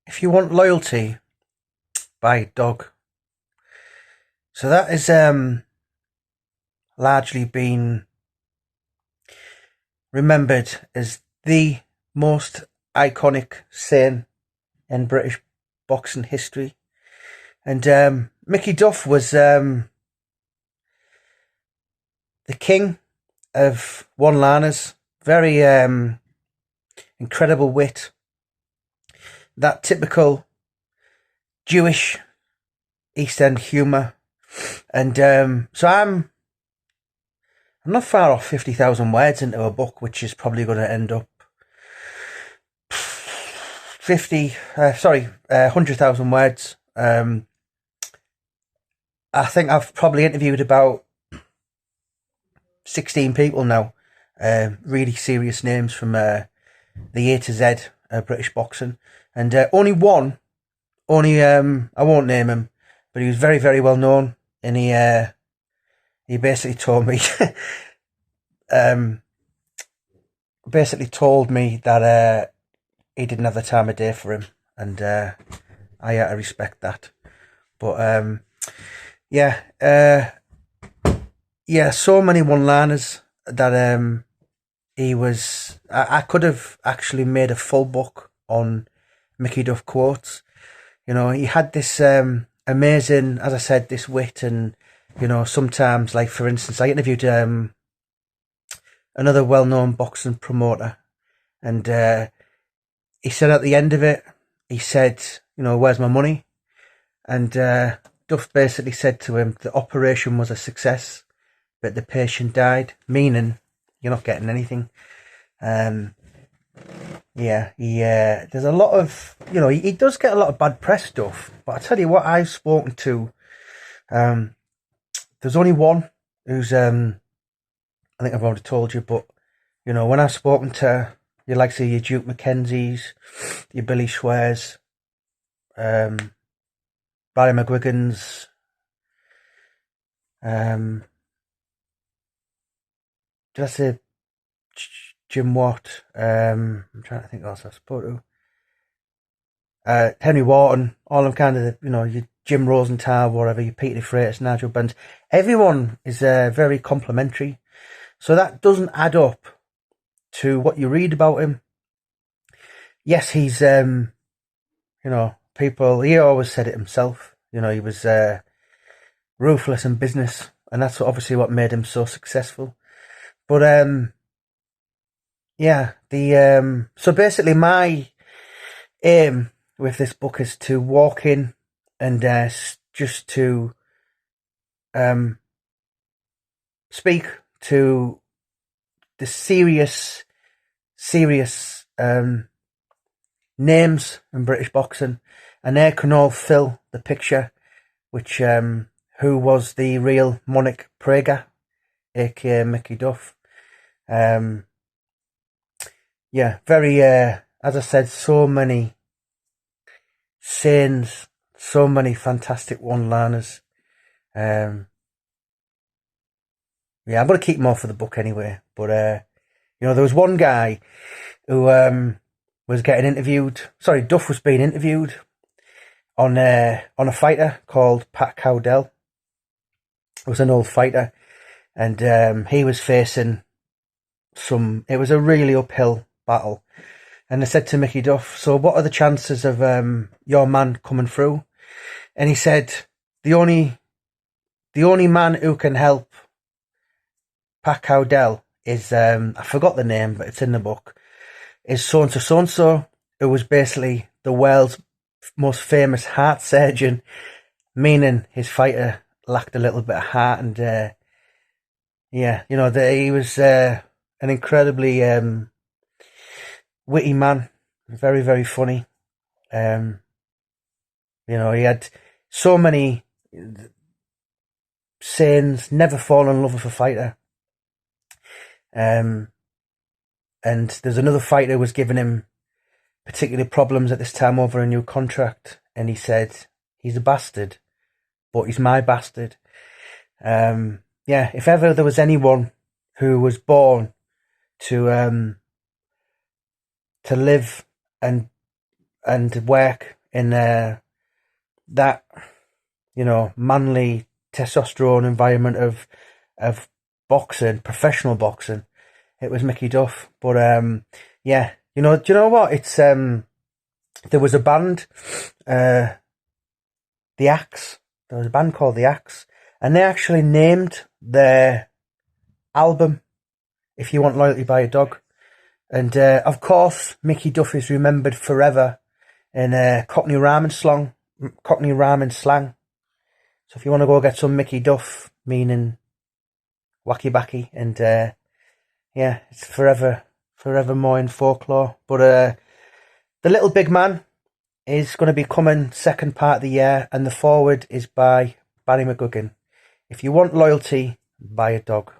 If you want loyalty, buy a dog. So that has largely been remembered as the most iconic saying in British boxing history. And Mickey Duff was the king of one-liners. Very incredible wit. That typical Jewish East End humour. And so I'm not far off 50,000 words into a book, which is probably going to end up 100,000 words. I think I've probably interviewed about 16 people now, really serious names from the A to Z British boxing, and only one, I won't name him, but he was very, very well known, and he basically told me that he didn't have the time of day for him, and I had to respect that. But so many one-liners that he was. I could have actually made a full book on Mickey Duff quotes. You know, he had this amazing, as I said, this wit, and sometimes, like for instance, I interviewed another well-known boxing promoter, and he said at the end of it, he said, "Where's my money?" And Duff basically said to him, the operation was a success, but the patient died, meaning you're not getting anything. There's a lot of, he does get a lot of bad press, Duff, but I tell you what, I've spoken to, there's only one who's, I think I've already told you, but, when I've spoken to your likes of your Duke McKenzies, your Billy Schwers, Barry McGuigan's, did I say Jim Watt? I'm trying to think what else I spoke to. Henry Wharton, all them kind of, your Jim Rosenthal, whatever, your Peter Freitas, Nigel Burns. Everyone is very complimentary. So that doesn't add up to what you read about him. Yes, he's, people, he always said it himself. He was ruthless in business, and that's obviously what made him so successful. But so basically my aim with this book is to walk in and just to speak to the serious names in British boxing, and they can all fill the picture, which who was the real Monarch Prager, aka Mickey Duff. Very as I said, so many sayings, so many fantastic one-liners. I'm going to keep them all for the book anyway, but there was one guy who was getting interviewed. Sorry, Duff was being interviewed on a fighter called Pat Cowdell. It was an old fighter, and he was facing it was a really uphill battle. And they said to Mickey Duff, "So what are the chances of your man coming through?" And he said, the only man who can help Pat Cowdell is, I forgot the name, but it's in the book, is so-and-so, who was basically the world's most famous heart surgeon, meaning his fighter lacked a little bit of heart. And he was an incredibly witty man, very, very funny. He had so many sayings, never fall in love with a fighter. And there's another fighter who was giving him particular problems at this time over a new contract, and he said, "He's a bastard, but he's my bastard." If ever there was anyone who was born to live and and work in that, manly testosterone environment of boxing, professional boxing, it was Mickey Duff. But yeah, do you know what? It's there was a band, The Axe. There was a band called The Axe, and they actually named their album "If You Want Loyalty by a Dog." And of course, Mickey Duff is remembered forever in Cockney rhyming slang. So if you want to go get some Mickey Duff, meaning wacky backy, and yeah, it's forevermore in folklore. But the Little Big Man is going to be coming second part of the year, and the forward is by Barry McGugan. If you want loyalty, buy a dog.